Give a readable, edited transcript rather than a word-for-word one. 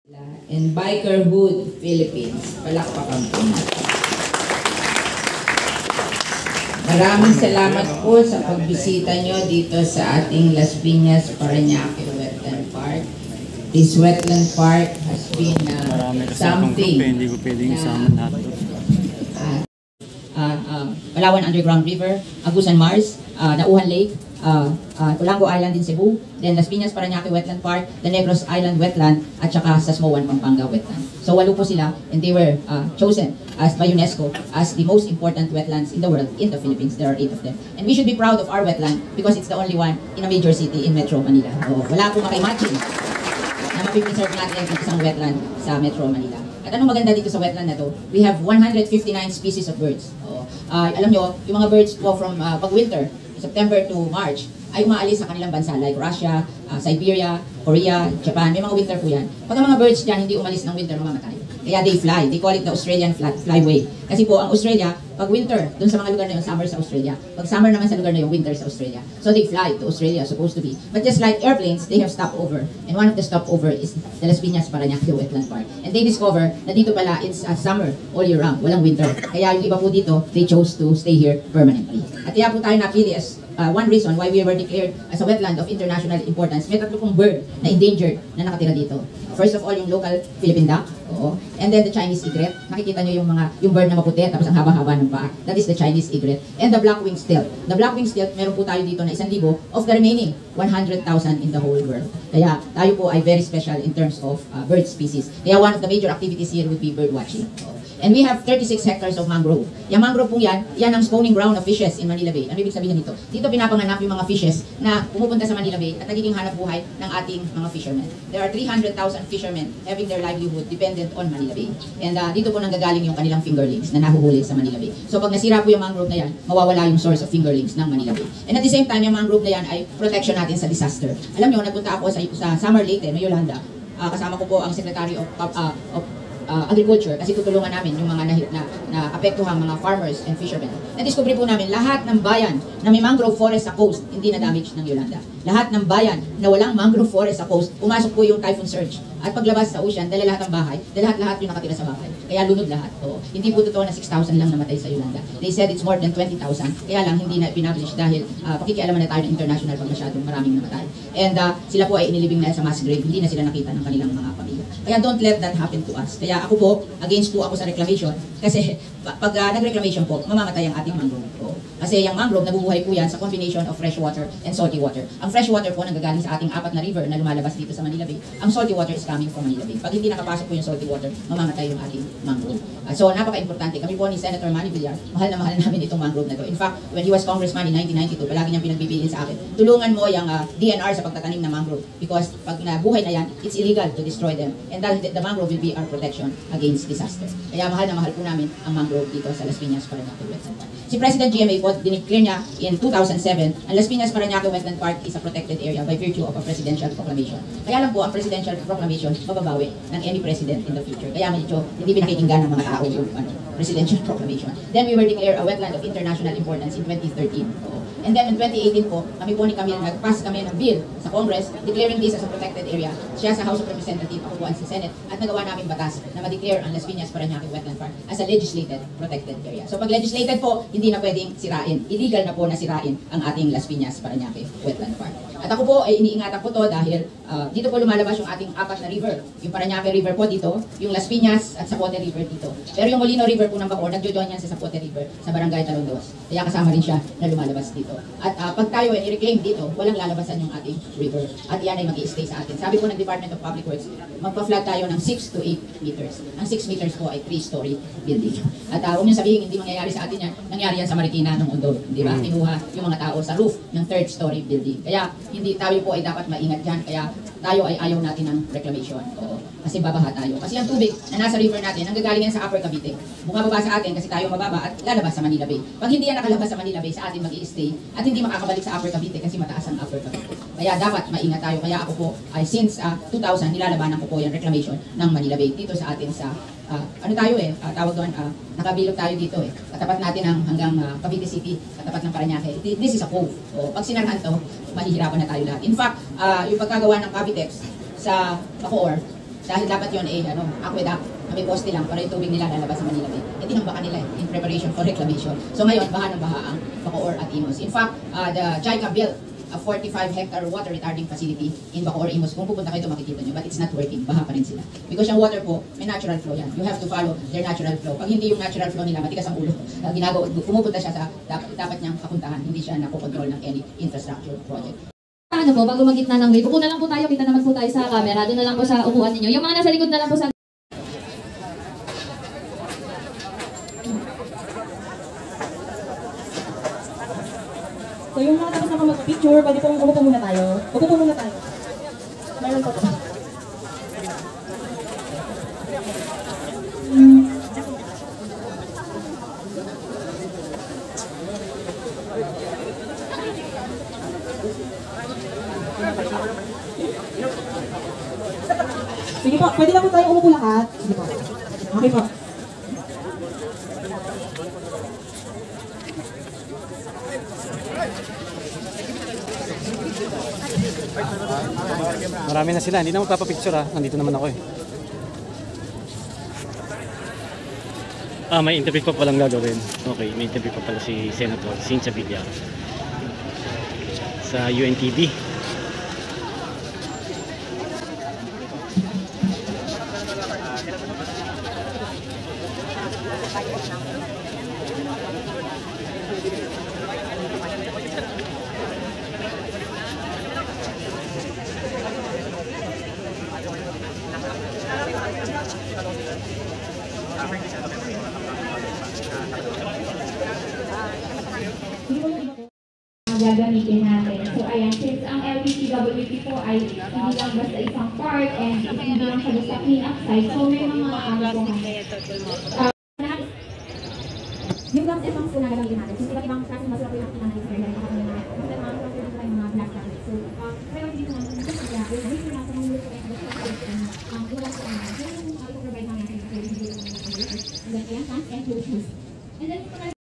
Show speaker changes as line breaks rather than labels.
and Bikerhood Philippines. Palakpakan po natin. Maraming salamat po sa pagbisita nyo dito sa ating Las Piñas, Parañaque Wetland Park. This wetland park has been something
hindi ko pwedeng isama lahat.
Palawan Underground River, Agusan Mars, Nauhan Lake, Olango Island in Cebu, then Las Piñas Parañaque Wetland Park, the Negros Island Wetland, at saka sa Smoan, Pampanga Wetland. So 8 po sila, and they were chosen by UNESCO as the most important wetlands in the world, in the Philippines. There are 8 of them. And we should be proud of our wetland because it's the only one in a major city in Metro Manila. So, wala po maka-imagine na mapipreserve natin ang isang wetland sa Metro Manila. At anong maganda dito sa wetland na to? We have 159 species of birds. Alam nyo, yung mga birds po from pag-winter, September to March, ay umaalis sa kanilang bansa like Russia, Siberia, Korea, Japan. May mga winter po yan. Pag ang mga birds dyan hindi umalis ng winter, mamamatay. Kaya they fly. They call it the Australian flyway. Kasi po ang Australia, pag winter, dun sa mga lugar na yun, summer sa Australia. Pag summer naman sa lugar na yun, winter sa Australia. So they fly to Australia, supposed to be. But just like airplanes, they have stopover. And one of the stopover is the Las Piñas Parañaque Wetland Park. And they discover na dito pala, it's summer all year round, walang winter. Kaya yung iba po dito, they chose to stay here permanently. At kaya po tayo napili as one reason why we were declared as a wetland of international importance. May 3 pong bird na endangered na nakatira dito. First of all, yung local Philippine duck, and then the Chinese egret. Nakikita nyo yung bird na maputi, tapos ang haba-haba ng paa. That is the Chinese egret. And the black-winged stilt. The black-winged stilt, meron po tayo dito na 1,000 of the remaining 100,000 in the whole world. Kaya tayo po ay very special in terms of bird species. Kaya one of the major activities here would be bird watching. And we have 36 hectares of mangrove. Yung mangrove pong yan ang spawning ground of fishes in Manila Bay. Ano ibig sabihin nito? Dito pinapanganak yung mga fishes na pumupunta sa Manila Bay at nagiging hanap buhay ng ating mga fishermen. There are 300,000 fishermen having their livelihood dependent on Manila Bay. And dito po nanggagaling yung kanilang fingerlings na nahuhuli sa Manila Bay. So pag nasira po yung mangrove na yan, mawawala yung source of fingerlings ng Manila Bay. And at the same time, yung mangrove na yan ay protection natin sa disaster. Alam nyo, nagpunta ako sa Summer Leyte, no, Yolanda. Kasama ko po ang Secretary of Agriculture kasi tutulungan namin yung mga na apektuhang mga farmers and fishermen. Na-discover po namin lahat ng bayan na may mangrove forest sa coast hindi na damage ng Yolanda. Lahat ng bayan na walang mangrove forest sa coast, pumasok po yung typhoon surge. At paglabas sa ocean, dala lahat ng bahay, lahat yung nakatira sa bahay. Kaya lunod lahat. Hindi po totoo na 6,000 lang namatay sa Yolanda. They said it's more than 20,000. Kaya lang hindi na pinablish dahil pakikialaman na tayo ng international pag masyadong maraming namatay. And sila po ay inilibing na sa mass grave, hindi na sila nakita ng kanilang mga pamilya. Kaya don't let that happen to us. Kaya ako po, against po ako sa reclamation kasi pag nag-reclamation po, mamamatay ang ating mangrove. Kasi yung mangrove, nabubuhay po yan sa combination of fresh water and salty water. Ang fresh water po nanggagaling sa ating 4 na river na lumalabas dito sa Manila Bay. Ang salty water is coming from Manila Bay. Pag hindi nakapasok po yung salty water, mamamatay yung ating mangrove. So napaka-importante. Kami po ni Senator Manny Villar, mahal na mahal namin itong mangrove na to. In fact, when he was congressman in 1992, palagi niyang pinagbibilin sa akin, tulungan mo yung DNR sa pagtatanim ng mangrove. Because pag nabuhay na yan, it's illegal to destroy them. And the mangrove will be our protection against disaster. Kaya mahal na mahal po namin ang mangrove dito sa Las Piñas Parañaque Wetland Park. Si President GMA po, dineclare niya in 2007, ang Las Piñas Parañaque Wetland Park is a protected area by virtue of a presidential proclamation. Kaya lang po, ang presidential proclamation mababawi ng any president in the future. Kaya medyo hindi pinakikinggan ng mga tao yung presidential proclamation. Then we were declared a wetland of international importance in 2013. And then in 2018 po, kami po ni Camille, nag-pass kami ng bill sa Congress declaring this as a protected area. Siya sa House of Representatives, ako po sa Senate, at nagawa namin batas na ma-declare ang Las Piñas Parañaque Wetland Park as a legislated protected area. So pag legislated po, hindi na pwedeng sirain. Illegal na po na sirain ang ating Las Piñas Parañaque Wetland Park. At ako po ay iniingatan ko to dahil dito po lumalabas yung ating 4 na river. Yung Parañaque River po dito, yung Las Piñas at Zapote River dito. Pero yung Molino River po ng Bacoor, nagjo-join yan sa Zapote River sa Barangay Talondos. Kaya kasama rin siya na lumalabas dito. At pag tayo ay i-reclaim dito, walang lalabasan yung ating river. At yan ay mag-i-stay sa atin. Sabi po ng Department of Public Works, magpa-flood tayo ng 6 to 8 meters. Ang 6 meters po ay 3-story building. At huwag nyo sabihin, hindi mangyayari sa atin yan. Nangyari yan sa Marikina ng Ondo. Di ba? Kinuha yung mga tao sa roof ng 3rd-story building. Kaya hindi tayo po ay dapat maingat dyan. Kaya tayo ay ayaw natin ng reclamation. Kasi babaha tayo. Kasi ang tubig na nasa river natin, nanggagaling yan sa Upper Cavite. Bumababa sa atin kasi tayo mababa at lalabas sa Manila Bay. Pag hindi yan nakalabas sa Manila Bay, sa atin mag-i-stay at hindi makakabalik sa Upper Cavite kasi mataas ang Upper Cavite. Kaya dapat maingat tayo. Kaya ako po ay since 2000 nilalabanan ko po yung reclamation ng Manila Bay dito sa atin sa tawag doon, nakabilog tayo dito Katapat natin ang hanggang Cavite City, katapat ng Parañaque. This is a cove. Pag sinarahan to, mahihirapan na tayo lahat. In fact, yung pagkagawa ng Cavitex sa Bacoor, Dahil dapat yun aqueduct, na may poste lang para yung tubig nila lalabas sa Manila Bay. E tinambakan nila in preparation for reclamation. So ngayon, baha ng baha ang Bacoor at Imus. In fact, the JICA built a 45-hectare water retarding facility in Bacoor, Imus. Kung pupunta kayo, makikita nyo, but it's not working. Baha pa rin sila. Because yung water po, may natural flow yan. You have to follow their natural flow. Pag hindi yung natural flow nila, matigas ang ulo. Pumupunta siya sa dapat niyang kapuntahan. Hindi siya nakokontrol ng any infrastructure project.
Ano po, bago magitna ng wave, upo na lang po tayo, kita naman po tayo sa camera, doon na lang po sa upuan ninyo. Yung mga nasa likod na lang po sa... So yung mga tapos na mag-picture, pwede pong umupo muna tayo. Upo muna tayo. Meron po po. Sige po, pwede na po tayo umupo lahat. Sige po. Okay po.
Marami na sila, hindi na magpapapicture ha. Nandito naman ako eh. May interview pa palang gagawin. Okay, may interview pa pala si Senator Cynthia Villar sa UNTV.
Gagamitin natin. So ayan, since ang LPCWP po ay hindi lang basta isang part and hindi lang siya basta clean up site, so may mga po yung glass effects po na gagamitin natin. Since iba't ibang klase mas po yung nakita natin sa mga mga black plastic. So, priority dito natin yung kaya, yung dito natin yung look at the ang ulang po natin, yung provide namin natin sa and then, ayan, pants and clothes. And then,